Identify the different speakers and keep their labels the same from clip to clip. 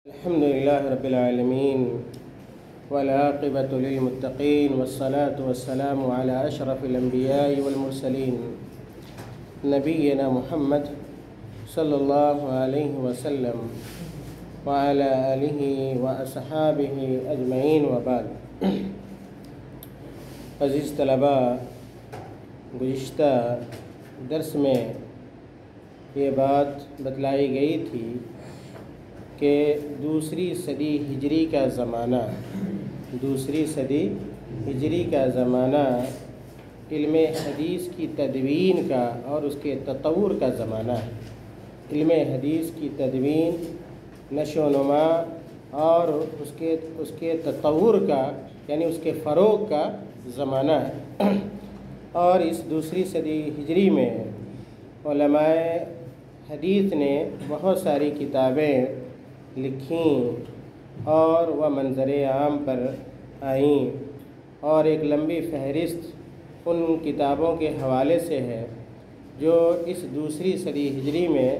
Speaker 1: الحمد لله رب العالمين والعاقبة للمتقين والصلاة والسلام على أشرف الأنبياء والمرسلين نبينا محمد صلی اللہ علیہ وسلم وعلى آلہ وأصحابہ اجمعین وبعد۔ عزیز طلبہ، گزشتہ درس میں یہ بات بتلائی گئی تھی کہ دوسری صدی ہجری کا زمانہ علم حدیث کی تدوین کا اور اس کے تطور کا زمانہ ہے۔ علم حدیث کی تدوین، نشو و نما اور اس کے تطور کا یعنی اس کے فروغ کا زمانہ ہے۔ اور اس دوسری صدی ہجری میں علماء حدیث نے بہت ساری کتابیں لکھیں اور وہ منظر عام پر آئیں، اور ایک لمبی فہرست ان کتابوں کے حوالے سے ہے جو اس دوسری صدی ہجری میں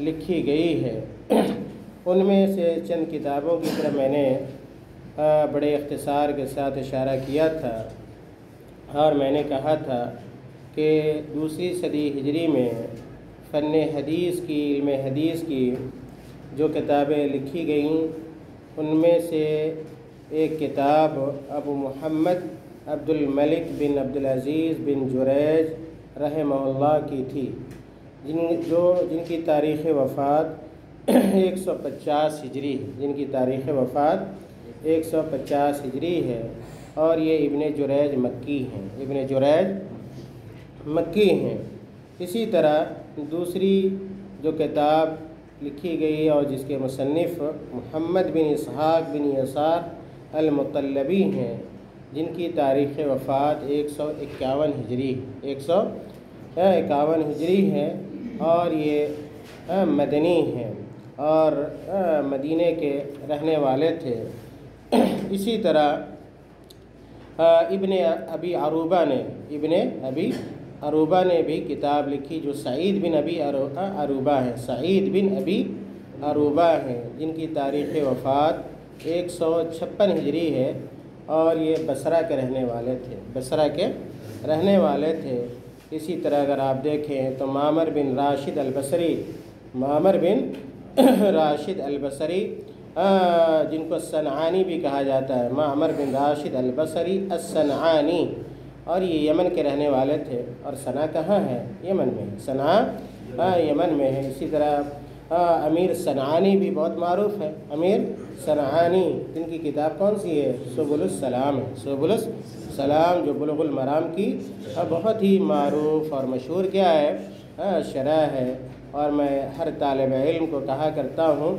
Speaker 1: لکھی گئی ہے۔ ان میں سے چند کتابوں کی طرف میں نے بڑے اختصار کے ساتھ اشارہ کیا تھا، اور میں نے کہا تھا کہ دوسری صدی ہجری میں فن حدیث کی، علم حدیث کی جو کتابیں لکھی گئیں ان میں سے ایک کتاب ابو محمد عبد الملک بن عبد العزیز بن جریج رحمہ اللہ کی تھی، جن کی تاریخ وفات 150 ہجری ہے، جن کی تاریخ وفات 150 ہجری ہے، اور یہ ابن جریج مکی ہیں۔ اسی طرح دوسری جو کتاب لکھی گئی اور جس کے مصنف محمد بن اسحاق بن یسار المطلبی ہیں، جن کی تاریخ وفات 151 ہجری ہے، اور یہ مدنی ہیں اور مدینے کے رہنے والے تھے۔ اسی طرح ابن ابی عروبہ نے بھی کتاب لکھی جو سعید بن ابی عروبہ ہیں، جن کی تاریخ وفات 156 ہجری ہے، اور یہ بصرہ کے رہنے والے تھے۔ اسی طرح اگر آپ دیکھیں تو معمر بن راشد البصری جن کو صنعانی بھی کہا جاتا ہے، معمر بن راشد البصری الصنعانی، اور یہ یمن کے رہنے والے تھے۔ اور صنعا کہاں ہے؟ یمن میں ہے، صنعا یمن میں ہے۔ اسی طرح امیر صنعانی بھی بہت معروف ہے، امیر صنعانی، جن کی کتاب کون سی ہے؟ سبل السلام، جو بلوغ المرام کی بہت ہی معروف اور مشہور کیا ہے؟ شرح ہے۔ اور میں ہر طالب علم کو کہا کرتا ہوں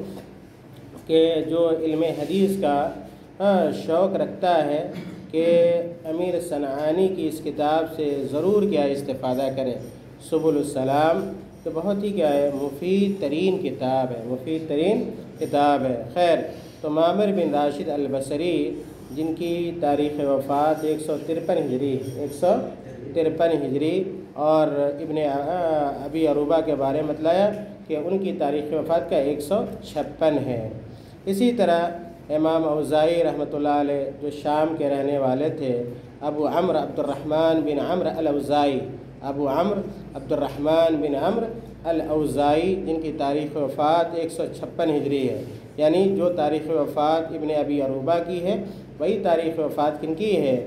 Speaker 1: کہ جو علم حدیث کا شوق رکھتا ہے کہ امیر صنعانی کی اس کتاب سے ضرور کیا استفادہ کرے۔ سبل السلام تو بہت ہی کیا ہے؟ مفید ترین کتاب ہے۔ خیر، تو معمر بن راشد البصری جن کی تاریخ وفات 153 ہجری اور ابن ابی عروبہ کے بارے میں بتلایا کہ ان کی تاریخ وفات کا 156 ہے۔ اسی طرح امام اوزاعی رحمۃ اللہ علیہ جو شام کے رہنے والے تھے، ابو عمرو عبد الرحمن بن عمرو الاوزاعی، جن کی تاریخ وفات 156 ہجری ہے، یعنی جو تاریخ وفات ابن ابی عروبہ کی ہے وہی تاریخ وفات کن کی ہے؟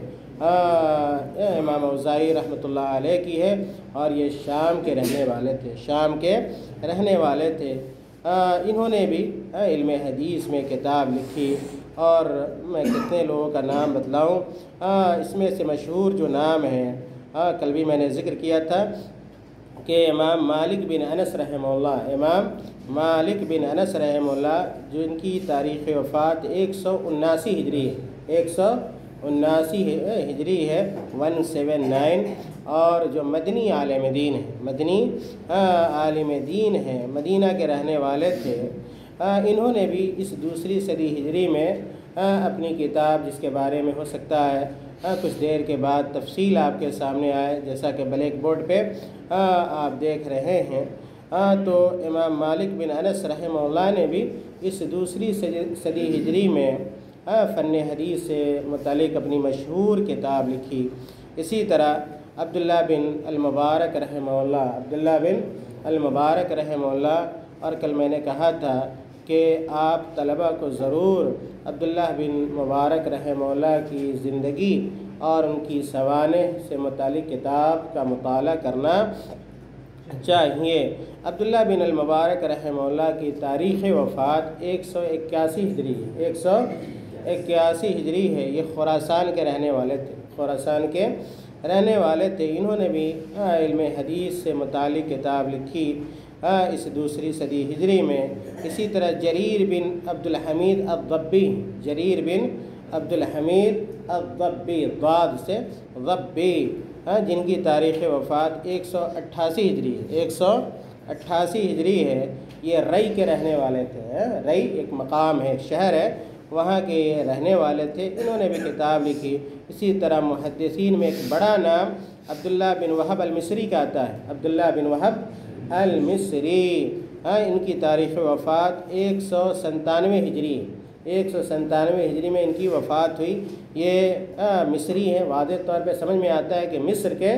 Speaker 1: امام اوزاعی رحمۃ اللہ علیہ کی ہے، اور یہ شام کے رہنے والے تھے۔ انہوں نے بھی علم حدیث میں کتاب لکھی، اور میں کتنے لوگوں کا نام بتلاؤں۔ اس میں سے مشہور جو نام ہیں، کل بھی میں نے ذکر کیا تھا کہ امام مالک بن انس رحمہ اللہ، جو ان کی تاریخ وفات 179 ہجری ہے، 179، اور جو مدنی عالم دین ہیں، مدینہ کے رہنے والے تھے۔ انہوں نے بھی اس دوسری صدی ہجری میں اپنی کتاب، جس کے بارے میں ہو سکتا ہے کچھ دیر کے بعد تفصیل آپ کے سامنے آئے، جیسا کہ بلیک بورڈ پہ آپ دیکھ رہے ہیں، تو امام مالک بن انس رحمہ اللہ نے بھی اس دوسری صدی ہجری میں فن حدیث سے متعلق اپنی مشہور کتاب لکھی۔ اسی طرح عبداللہ بن المبارک رحمہ اللہ اور کل میں نے کہا تھا کہ آپ طلبہ کو ضرور عبداللہ بن مبارک رحمہ اللہ کی زندگی اور ان کی سوانح سے متعلق کتاب کا مطالعہ کرنا چاہیے۔ عبداللہ بن المبارک رحمہ اللہ کی تاریخ وفات 181 ہجری ہے۔ یہ خراسان کے رہنے والے تھے۔ انہوں نے بھی علم حدیث سے متعلق کتاب لکھی اس دوسری صدی ہجری میں۔ اسی طرح جریر بن عبد الحمید الضبی ضاد سے ضبی، جن کی تاریخ وفات 188 ہجری ہے۔ یہ رئی کے رہنے والے تھے۔ رئی ایک مقام ہے، شہر ہے، وہاں کے یہ رہنے والے تھے۔ انہوں نے بھی کتاب لکھی۔ اسی طرح محدثین میں ایک بڑا نام عبداللہ بن وہب المصری کا آتا ہے۔ عبداللہ بن وہب المصری، ان کی تاریخ وفات 197 ہجری میں ان کی وفات ہوئی۔ یہ مصری ہیں، واضح طور پہ سمجھ میں آتا ہے کہ مصر کے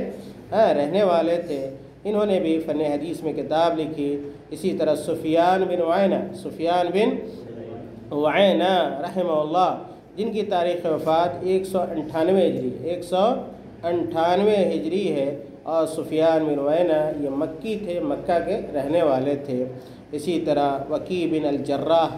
Speaker 1: رہنے والے تھے۔ انہوں نے بھی فن حدیث میں کتاب لکھی۔ اسی طرح سفیان بن عیینہ رحمہ اللہ، جن کی تاریخ وفات 198 ہجری ہے، اور سفیان بن عیینہ یہ مکی تھے، مکہ کے رہنے والے تھے۔ اسی طرح وکیع بن جراح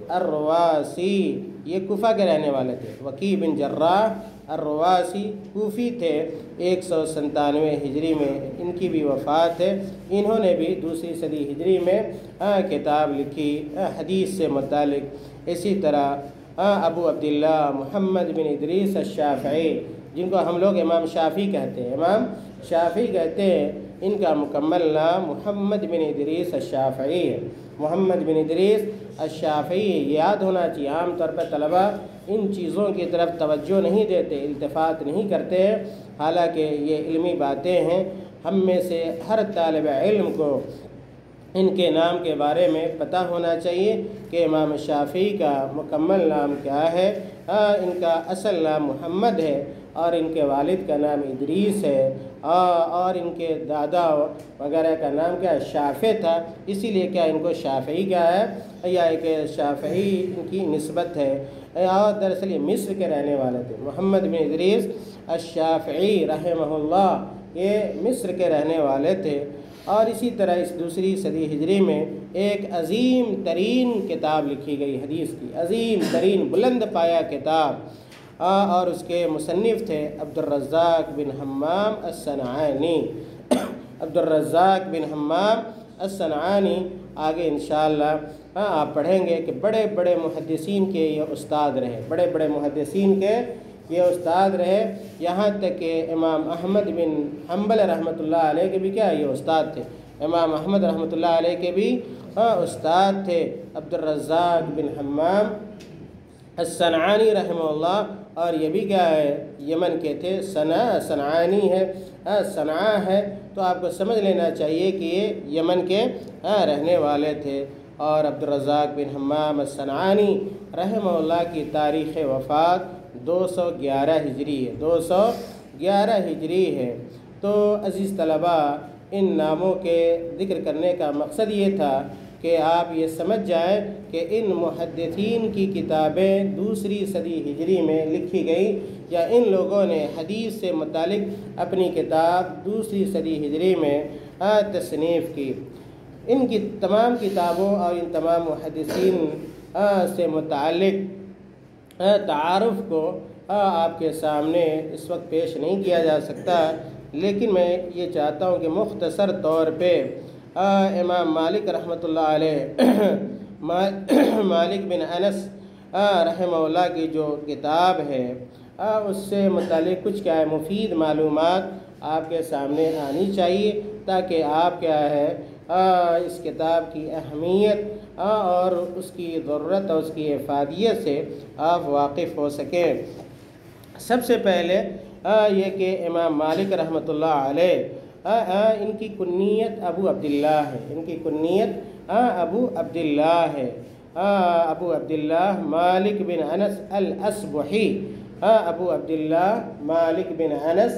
Speaker 1: الرواسی یہ کوفہ کے رہنے والے تھے۔ وکیع بن جراح الرواسی کوفی تھے، 197 ہجری میں ان کی بھی وفات ہے۔ انہوں نے بھی دوسری صدی ہجری میں کتاب لکھی حدیث سے متعلق۔ اسی طرح ابو عبداللہ محمد بن ادریس الشافعی، جن کو ہم لوگ امام شافعی کہتے ہیں، ان کا مکمل نام محمد بن ادریس الشافعی ہے۔ محمد بن ادریس الشافعی یاد ہونا چاہیے۔ عام طور پر طلبہ ان چیزوں کی طرف توجہ نہیں دیتے، التفات نہیں کرتے، حالانکہ یہ علمی باتیں ہیں۔ ہم میں سے ہر طالب علم کو ان کے نام کے بارے میں پتہ ہونا چاہیے کہ امام شافعی کا مکمل نام کیا ہے۔ ان کا اصل نام محمد ہے، اور ان کے والد کا نام ادریس ہے، اور ان کے دادا وغیرہ کا نام کیا ہے؟ شافع تھا۔ اسی لیے کیا ان کو شافعی کیا ہے، یا کہ شافعی ان کی نسبت ہے، اور دراصل یہ مصر کے رہنے والے تھے۔ محمد بن ادریس الشافعی رحمہ اللہ یہ مصر کے رہنے والے تھے۔ اور اسی طرح اس دوسری صدی ہجری میں ایک عظیم ترین کتاب لکھی گئی حدیث کی، عظیم ترین بلند پایہ کتاب، اور اس کے مصنف تھے عبدالرزاق بن حمام الصنعانی۔ آگے انشاءاللہ آپ پڑھیں گے کہ بڑے بڑے محدثین کے یہ استاد رہے، یہاں تک کہ امام احمد بن حنبل رحمۃ اللہ علیہ کے بھی کیا یہ استاد تھے۔ امام احمد رحمۃ اللہ علیہ کے بھی استاد تھے عبدالرزاق بن حمام الصنعانی رحمہ اللہ، اور یہ بھی کیا ہے یمن کے تھے، صنعانی ہے، صنعا ہے، تو آپ کو سمجھ لینا چاہیے کہ یہ یمن کے رہنے والے تھے۔ اور عبدالرزاق بن حمام الصنعانی رحمہ اللہ کی تاریخ وفات 211 ہجری ہے۔ تو عزیز طلبہ، ان ناموں کے ذکر کرنے کا مقصد یہ تھا کہ آپ یہ سمجھ جائیں کہ ان محدثین کی کتابیں دوسری صدی ہجری میں لکھی گئی، یا ان لوگوں نے حدیث سے متعلق اپنی کتاب دوسری صدی ہجری میں تصنیف کی۔ ان کی تمام کتابوں اور ان تمام محدثین سے متعلق تعارف کو آپ کے سامنے اس وقت پیش نہیں کیا جا سکتا، لیکن میں یہ چاہتا ہوں کہ مختصر طور پہ امام مالک رحمۃ اللہ علیہ مالک بن انس رحمہ اللہ کی جو کتاب ہے اس سے متعلق کچھ کیا ہے مفید معلومات آپ کے سامنے آنی چاہیے، تاکہ آپ کیا ہے اس کتاب کی اہمیت اور اس کی ضرورت اور اس کی افادیت سے آپ واقف ہو سکیں۔ سب سے پہلے یہ کہ امام مالک رحمۃ اللہ علیہ ان کی کنیت ابو عبداللہ ہے، ان کی کنیت ابو عبداللہ ہے، ابو عبداللہ مالک بن انس الاصبحی، ابو عبداللہ مالک بن انس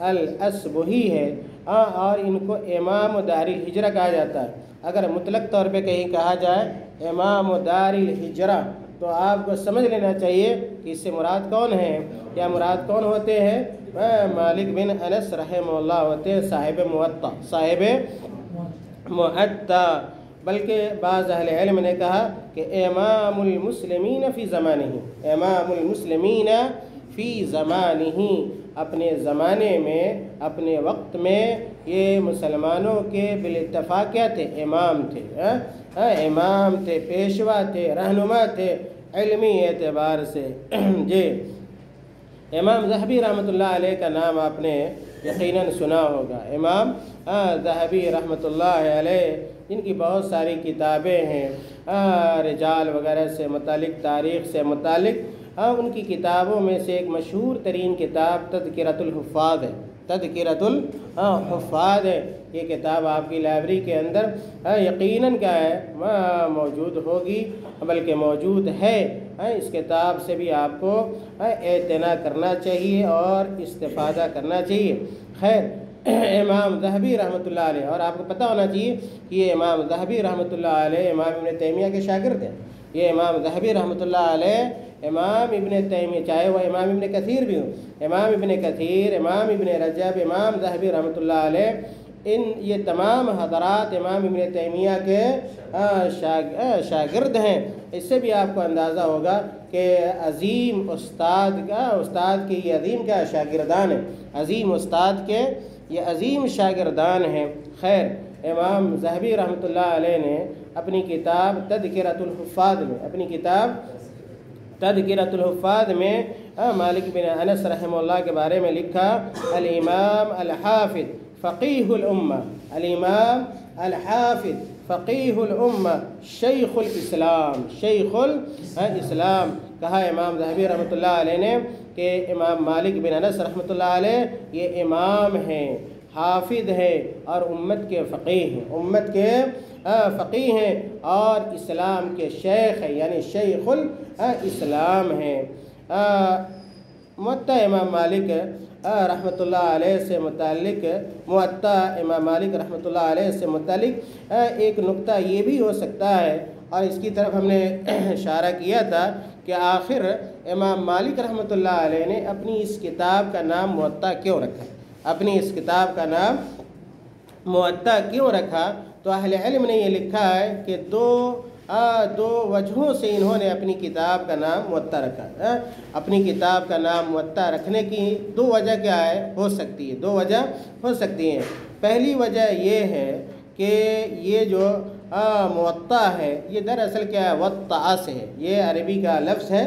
Speaker 1: الاصبحی ہے، اور ان کو امام دار الہجرہ کہا جاتا ہے۔ اگر مطلق طور پہ کہیں کہا جائے امام دار الہجرہ تو آپ کو سمجھ لینا چاہیے کہ اس سے مراد کون ہے، یا مراد کون ہوتے ہیں؟ مالک بن انس رحمہ اللہ ہوتے ہیں، صاحب موطا، صاحب موطا۔ بلکہ بعض اہل علم نے کہا کہ امام المسلمین فی زمانہ، امام المسلمین فی زمانہ، اپنے زمانے میں، اپنے وقت میں یہ مسلمانوں کے بالاتفاق کیا تھے؟ امام تھے، امام تھے، پیشوا تھے، رہنما تھے علمی اعتبار سے۔ جی امام ذہبی رحمۃ اللہ علیہ کا نام آپ نے یقیناً سنا ہوگا، امام ذہبی رحمۃ اللہ علیہ، جن کی بہت ساری کتابیں ہیں رجال وغیرہ سے متعلق، تاریخ سے متعلق۔ ان کی کتابوں میں سے ایک مشہور ترین کتاب تذکرۃ الحفاظ ہے، تذکرۃ الحفاظ ہے۔ یہ کتاب آپ کی لائبریری کے اندر یقیناً کیا ہے؟ موجود ہوگی، بلکہ موجود ہے۔ اس کتاب سے بھی آپ کو اعتنا کرنا چاہیے اور استفادہ کرنا چاہیے۔ خیر، امام ذہبی رحمۃ اللہ علیہ، اور آپ کو پتہ ہونا چاہیے کہ یہ امام ذہبی رحمۃ اللہ علیہ امام ابن تیمیہ کے شاگرد ہیں۔ یہ امام ذہبی رحمۃ اللہ علیہ امام ابن تیمیہ، چاہے وہ امام ابن کثیر بھی ہوں، امام ابن کثیر، امام ابن رجب، امام ذہبی رحمۃ اللہ علیہ، یہ تمام حضرات امام ابن تیمیہ کے شاگرد ہیں۔ اس سے بھی آپ کو اندازہ ہوگا کہ عظیم استاد کے یہ عظیم کیا شاگردان ہیں، عظیم استاد کے یہ عظیم شاگردان ہیں۔ خیر، امام ذہبی رحمۃ اللہ علیہ نے اپنی کتاب تذکرۃ الحفاظ میں، اپنی کتاب تذکرۃ الحفاظ میں مالک بن انس رحمہ اللہ کے بارے میں لکھا، الامام الحافظ فقیہ الامہ، الامام الحافظ فقیہ الامہ شیخ الاسلام، شیخ الاسلام۔ کہا امام ذہبی رحمۃ اللہ علیہ نے کہ امام مالک بن انس رحمۃ اللہ علیہ یہ امام ہیں، حافظ ہیں اور امت کے فقیہ ہیں، امت کے فقیہ ہیں اور اسلام کے شیخ ہیں، یعنی شیخ الاسلام ہیں۔ موطا امام مالک رحمۃ اللہ علیہ سے متعلق، موطا امام مالک رحمۃ اللہ علیہ سے متعلق ایک نقطہ یہ بھی ہو سکتا ہے، اور اس کی طرف ہم نے اشارہ کیا تھا کہ آخر امام مالک رحمۃ اللہ علیہ نے اپنی اس کتاب کا نام موطا کیوں رکھا، اپنی اس کتاب کا نام موطا کیوں رکھا؟ تو اہل علم نے یہ لکھا ہے کہ دو وجہوں سے انہوں نے اپنی کتاب کا نام موطا رکھا۔ اپنی کتاب کا نام موطا رکھنے کی دو وجہ کیا ہے؟ ہو سکتی ہے، دو وجہ ہو سکتی ہیں۔ پہلی وجہ یہ ہے کہ یہ جو موطا ہے یہ دراصل کیا ہے؟ وطأ سے ہے، یہ عربی کا لفظ ہے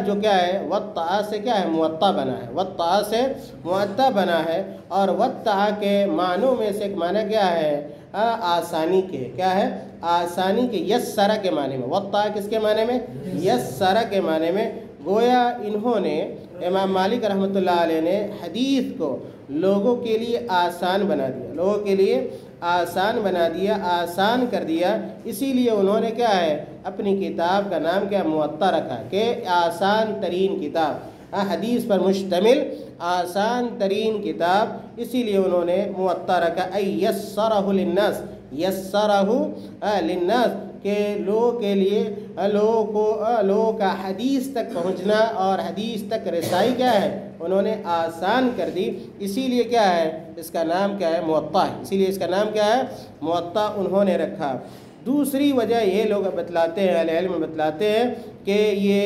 Speaker 1: جو کیا ہے؟ وطأ سے کیا ہے؟ موطا بنا ہے، وطأ سے موطا بنا ہے۔ اور وطأ کے معنوں میں سے ایک معنی کیا ہے؟ آسانی کے، کیا ہے؟ آسانی کے، یسرہ کے معنی میں۔ وطأ کس کے معنی میں؟ یسرہ کے معنی میں۔ گویا انہوں نے، امام مالک رحمۃ اللہ علیہ نے حدیث کو لوگوں کے لیے آسان بنا دیا، لوگوں کے لیے آسان بنا دیا، آسان کر دیا۔ اسی لیے انہوں نے کیا ہے؟ اپنی کتاب کا نام کیا؟ موطا رکھا، کہ آسان ترین کتاب، حدیث پر مشتمل آسان ترین کتاب، اسی لیے انہوں نے موطا رکھا۔ یسرہ للناس، یسرہ للناس، کہ لوگوں کے لیے، لوگوں کا حدیث تک پہنچنا اور حدیث تک رسائی کیا ہے؟ انہوں نے آسان کر دی، اسی لیے کیا ہے؟ اس کا نام کیا ہے؟ موطا ہے، اسی لیے اس کا نام کیا ہے؟ موطا انہوں نے رکھا۔ دوسری وجہ یہ لوگ بتلاتے ہیں، اہل علم بتلاتے ہیں کہ یہ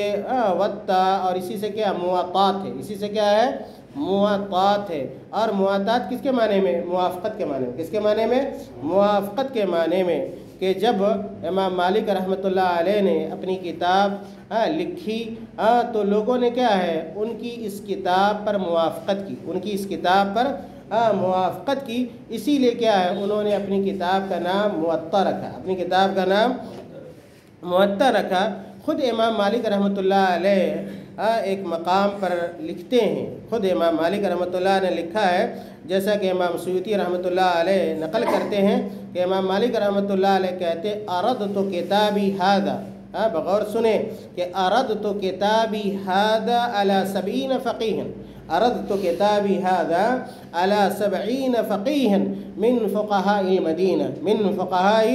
Speaker 1: وطا اور اسی سے کیا؟ مواطات ہے، اسی سے کیا ہے؟ مواطات ہے۔ اور مواطات کس کے معنی میں؟ موافقت کے معنی میں۔ کس کے معنی میں؟ موافقت کے معنی میں، کہ جب امام مالک رحمۃ اللہ علیہ نے اپنی کتاب لکھی تو لوگوں نے کیا ہے؟ ان کی اس کتاب پر موافقت کی، ان کی اس کتاب پر موافقت کی، اسی لیے کیا ہے؟ انہوں نے اپنی کتاب کا نام موطا رکھا، اپنی کتاب کا نام موطا رکھا۔ خود امام مالک رحمۃ اللہ علیہ ایک مقام پر لکھتے ہیں، خود امام مالک رحمۃ اللہ نے لکھا ہے، جیسا کہ امام سیوطی رحمۃ اللہ علیہ نقل کرتے ہیں کہ امام مالک رحمۃ اللہ علیہ کہتے اردت کتابی ھذا، بغور سنیں کہ اردت کتابی ھذا علی 70 فقیہ، اردت کتابی ھذا علی 70 فقیہ من فقہاء المدینہ، من فقہاء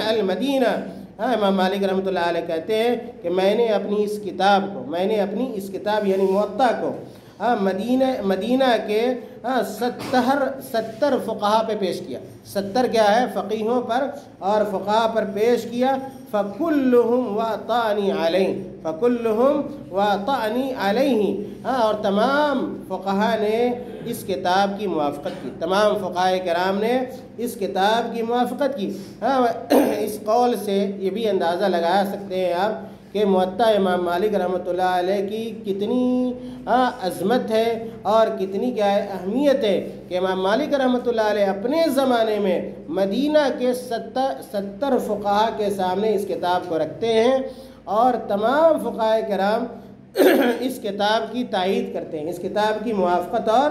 Speaker 1: المدینہ۔ امام مالک رحمۃ اللہ علیہ کہتے ہیں کہ میں نے اپنی اس کتاب یعنی موطا کو مدینہ کے 70 فقہا پہ پیش کیا، 70 کیا ہے فقیہوں پر اور فقہا پر پیش کیا، فَكُلُّهُمْ وَأَطَعْنِي عَلَيْهِ، فَكُلُّهُمْ وَأَطَعْنِي عَلَيْهِ، اور تمام فقہا نے اس کتاب کی موافقت کی، تمام فقہائے کرام نے اس کتاب کی موافقت کی۔ اس قول سے یہ بھی اندازہ لگا سکتے ہیں آپ کہ موطا امام مالک رحمۃ اللہ علیہ کی کتنی عظمت ہے اور کتنی کیا ہے اہمیت ہے کہ امام مالک رحمۃ اللہ علیہ اپنے زمانے میں مدینہ کے 70 فقہا کے سامنے اس کتاب کو رکھتے ہیں اور تمام فقہائے کرام اس کتاب کی تائید کرتے ہیں، اس کتاب کی موافقت اور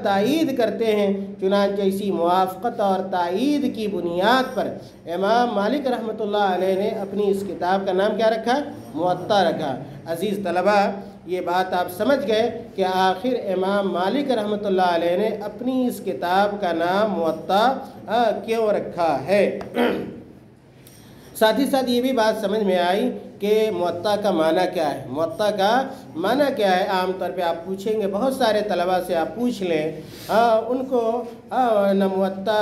Speaker 1: تائید کرتے ہیں۔ چنانچہ اسی موافقت اور تائید کی بنیاد پر امام مالک رحمۃ اللہ علیہ نے اپنی اس کتاب کا نام کیا رکھا؟ موطا رکھا۔ عزیز طلبہ، یہ بات آپ سمجھ گئے کہ آخر امام مالک رحمۃ اللہ علیہ نے اپنی اس کتاب کا نام موطا کیوں رکھا ہے۔ ساتھ ہی ساتھ یہ بھی بات سمجھ میں آئی کہ موطا کا معنی کیا ہے۔ موطا کا معنی کیا ہے؟ عام طور پہ آپ پوچھیں گے، بہت سارے طلباء سے آپ پوچھ لیں، ان کو نہ موطا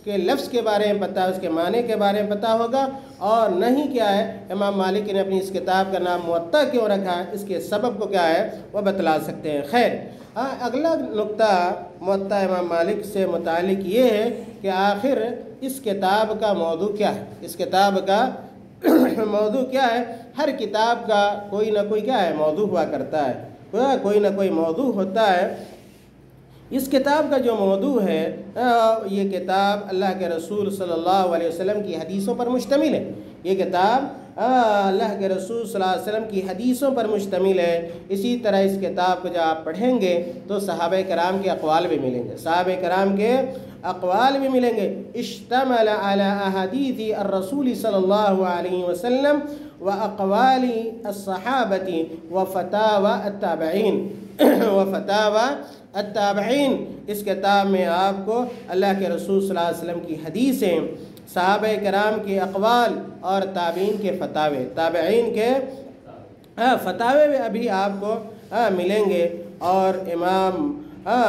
Speaker 1: کے لفظ کے بارے میں پتہ، اس کے معنی کے بارے میں پتہ ہوگا، اور نہ ہی کیا ہے امام مالک نے اپنی اس کتاب کا نام موطا کیوں رکھا ہے، اس کے سبب کو کیا ہے وہ بتلا سکتے ہیں۔ خیر، اگلا نقطہ موطا امام مالک سے متعلق یہ ہے کہ آخر اس کتاب کا موضوع کیا ہے، اس کتاب کا موضوع کیا ہے۔ ہر کتاب کا کوئی نہ کوئی کیا ہے موضوع ہوا کرتا ہے، کوئی نہ کوئی موضوع ہوتا ہے۔ اس کتاب کا جو موضوع ہے، یہ کتاب اللہ کے رسول صلی اللہ علیہ وسلم کی حدیثوں پر مشتمل ہے۔ یہ کتاب اللہ کے رسول صلی اللہ علیہ وسلم کی حدیثوں پر مشتمل ہے۔ اسی طرح اس کتاب کو جب آپ پڑھیں گے تو صحابہ کرام کے اقوال بھی ملیں گے، صحابہ کرام کے اقوال بھی ملیں گے۔ اشتمل علی احادیث الرسول صلی اللہ علیہ وسلم واقوال الصحابۃ وفتاوی التابعین وفتاوی التابعین۔ اس کتاب میں آپ کو اللہ کے رسول صلی اللہ علیہ وسلم کی حدیثیں، صحابہ کرام کے اقوال اور تابعین کے فتاوے، تابعین کے فتاوے بھی ابھی آپ کو ملیں گے۔ اور امام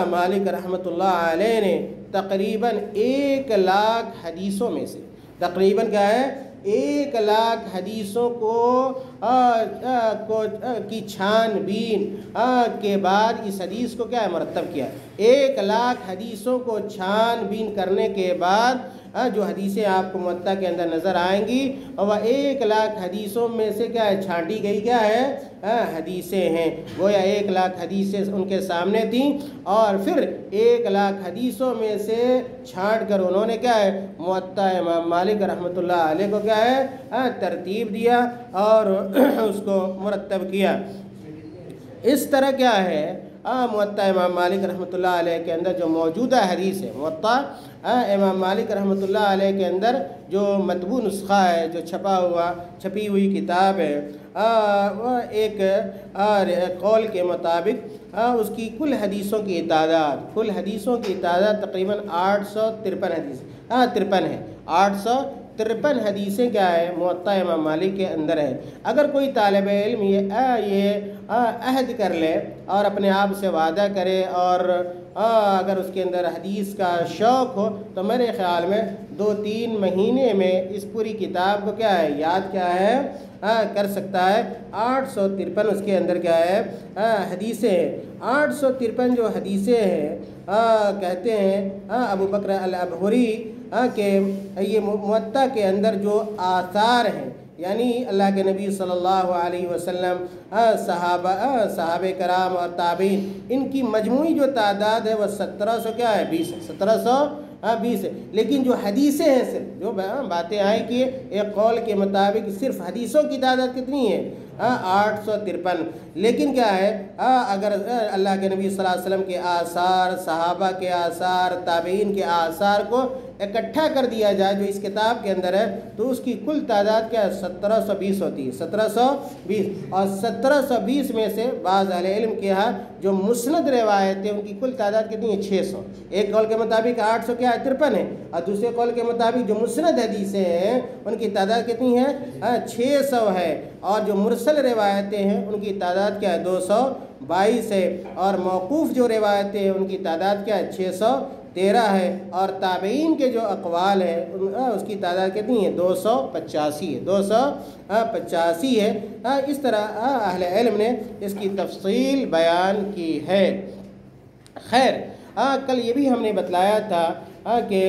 Speaker 1: مالک رحمۃ اللہ علیہ نے تقریباً 1,00,000 حدیثوں میں سے، تقریباً کیا ہے 1,00,000 حدیثوں کی چھان بین کے بعد اس حدیث کو کیا ہے مرتب کیا۔ 1,00,000 حدیثوں کو چھان بین کرنے کے بعد جو حدیثیں آپ کو موطا کے اندر نظر آئیں گی، اور وہ 1,00,000 حدیثوں میں سے کیا ہے چھانٹی گئی کیا ہے حدیثیں ہیں۔ گویا 1,00,000 حدیثیں ان کے سامنے تھیں، اور پھر 1,00,000 حدیثوں میں سے چھانٹ کر انہوں نے کیا ہے موطا امام مالک رحمۃ اللہ علیہ کو کیا ہے ترتیب دیا اور اس کو مرتب کیا۔ اس طرح کیا ہے موطا امام مالک رحمۃ اللہ علیہ کے اندر جو موجودہ حدیث ہے، موطا امام مالک رحمۃ اللہ علیہ کے اندر جو مطبوع نسخہ ہے، جو چھپی ہوئی کتاب ہے، وہ ایک قول کے مطابق اس کی کل حدیثوں کی تعداد تقریباً 853 ہے۔ 853 حدیثیں کیا ہے موطا امام مالک کے اندر ہے۔ اگر کوئی طالب علم یہ عہد کر لے اور اپنے آپ سے وعدہ کرے، اور اگر اس کے اندر حدیث کا شوق ہو، تو میرے خیال میں 2-3 مہینے میں اس پوری کتاب کو کیا ہے یاد کیا ہے کر سکتا ہے۔ 853 اس کے اندر کیا ہے حدیثیں ہیں۔ 853 جو حدیثیں ہیں، کہتے ہیں ابو بکر الابہری کہ یہ موطا کے اندر جو آثار ہیں، یعنی اللہ کے نبی صلی اللہ علیہ وسلم، صحابہ کرام اور تابعین، ان کی مجموعی جو تعداد ہے وہ 1720 ہے، 20 ہے، لیکن جو حدیثیں ہیں صرف جو باتیں آئیں کہ ایک قول کے مطابق صرف حدیثوں کی تعداد کتنی ہے 853۔ لیکن کیا ہے اگر اللہ کے نبی صلی اللہ علیہ وسلم کے آثار، صحابہ کے آثار، تابعین کے آثار کو اکٹھا کر دیا جائے جو اس کتاب کے اندر ہے تو اس کی کل تعداد کیا ہے 1720 ہوتی ہے، 1720۔ اور 1720 میں سے بعض اہل علم کے ہاں جو مسند روایتیں ان کی کل تعداد کتنی ہے 600۔ ایک قول کے مطابق 853 ہے اور دوسرے قول کے مطابق جو مسند حدیثیں ہیں ان کی تعداد کتنی ہے 600 ہے، اور جو مرسل روایتیں ہیں ان کی تعداد کیا ہے 222 ہے، اور موقوف جو روایتیں ہیں ان کی تعداد کیا ہے 613 ہے، اور تابعین کے جو اقوال ہیں اس کی تعداد کتنی ہے 285 ہے، 285 ہے۔ اس طرح اہل علم نے اس کی تفصیل بیان کی ہے۔ خیر، کل یہ بھی ہم نے بتلایا تھا کہ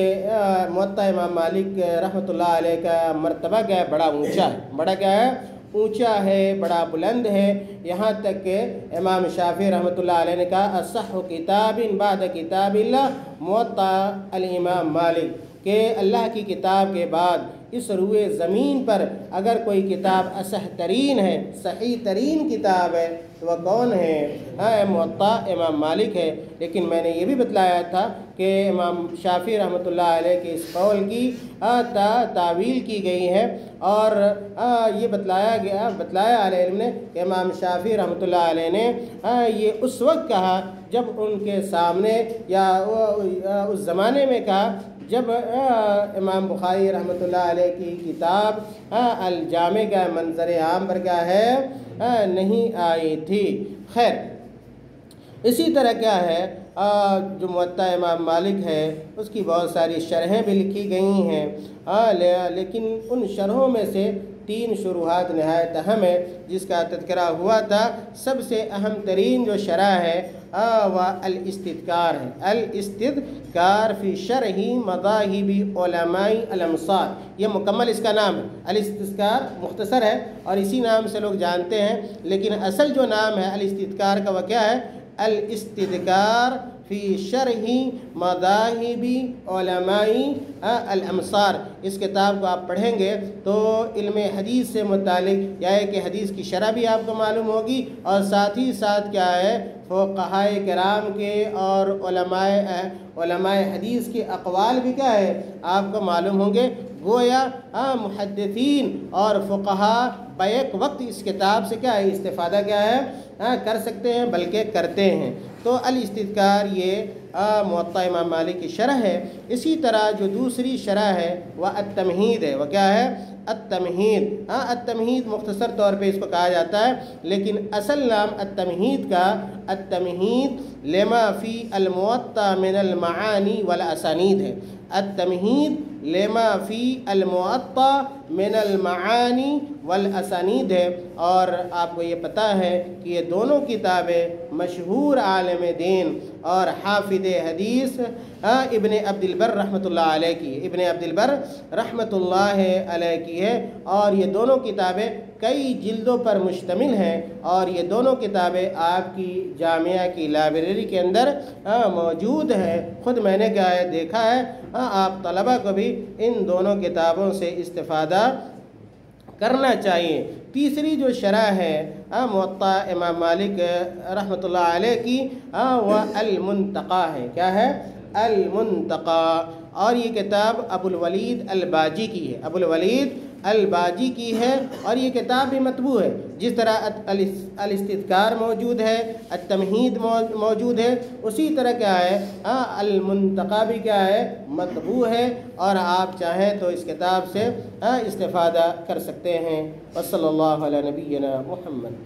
Speaker 1: موطا امام مالک رحمۃ اللہ علیہ کا مرتبہ کیا ہے بڑا اونچا ہے، بڑا کیا ہے اونچا ہے، بڑا بلند ہے، یہاں تک کہ امام شافعی رحمۃ اللہ علیہ نے کہا اصح کتاب بعد کتاب اللہ موطا الامام مالک، کہ اللہ کی کتاب کے بعد اس روئے زمین پر اگر کوئی کتاب اصح ترین ہے، صحیح ترین کتاب ہے تو وہ کون ہے موطا امام مالک ہے۔ لیکن میں نے یہ بھی بتلایا تھا کہ امام شافعی رحمۃ اللہ علیہ کے اس قول کی تعویل کی گئی ہے، اور یہ بتلایا اہل علم نے کہ امام شافعی رحمۃ اللہ علیہ نے یہ اس وقت کہا جب ان کے سامنے یا اس زمانے میں کہا جب امام بخاری رحمۃ اللہ علیہ کی کتاب الجامع کا منظر عام پر کیا ہے نہیں آئی تھی۔ خیر، اسی طرح کیا ہے جو موطا امام مالک ہے اس کی بہت ساری شرحیں بھی لکھی گئی ہیں، لیکن ان شرحوں میں سے 3 شروحات نہایت اہم ہے جس کا تذکرہ ہوا تھا۔ سب سے اہم ترین جو شرح ہے وہ الاستذکار ہے، الاستذکار فی شرح مذاہب علماء الامصار، یہ مکمل اس کا نام ہے۔ الاستذکار مختصر ہے اور اسی نام سے لوگ جانتے ہیں، لیکن اصل جو نام ہے الاستذکار کا وہ کیا ہے الاستذکار فی شرح مذاہب علماء الامصار۔ اس کتاب کو آپ پڑھیں گے تو علم حدیث سے متعلق یا ہے کہ حدیث کی شرح بھی آپ کو معلوم ہوگی، اور ساتھ ہی ساتھ کیا ہے فقہائے کرام کے اور علماء حدیث کے اقوال بھی کیا ہے آپ کو معلوم ہوں گے۔ گویا محدثین اور فقہا بیک وقت اس کتاب سے کیا ہے استفادہ کیا ہے کر سکتے ہیں بلکہ کرتے ہیں۔ تو الاستذکار یہ موطا امام مالک کی شرح ہے۔ اسی طرح جو دوسری شرح ہے وہ التمہید ہے، وہ کیا ہے التمہید۔ التمہید مختصر طور پہ اس کو کہا جاتا ہے، لیکن اصل نام التمہید کا التمہید لما فی الموطا من المعانی والاسانید ہے۔ التمہید لما فی الموطا من المعانی والاسانید ہے، اور آپ کو یہ پتہ ہے کہ یہ دونوں کتابیں مشہور عالم دین اور حافظ حدیث ابن عبد البر رحمۃ اللہ علیہ کی، ابن عبد البر رحمۃ اللہ علیہ کی ہے، اور یہ دونوں کتابیں کئی جلدوں پر مشتمل ہیں، اور یہ دونوں کتابیں آپ کی جامعہ کی لائبریری کے اندر موجود ہیں۔ خود میں نے کیا ہے دیکھا ہے، آپ طلبہ کو بھی ان دونوں کتابوں سے استفادہ کرنا چاہیے۔ تیسری جو شرح ہے موطا امام مالک رحمۃ اللہ علیہ کی وہ المنتقی ہے۔ کیا ہے المنتقی، اور یہ کتاب ابو الولید الباجی کی ہے، ابو الولید الباجی کی ہے، اور یہ کتاب بھی مطبوع ہے۔ جس طرح الاستذکار موجود ہے، التمہید موجود ہے، اسی طرح کیا ہے المنتقی بھی کیا ہے مطبوع ہے، اور آپ چاہیں تو اس کتاب سے استفادہ کر سکتے ہیں۔ وصلی اللہ علی نبینا محمد۔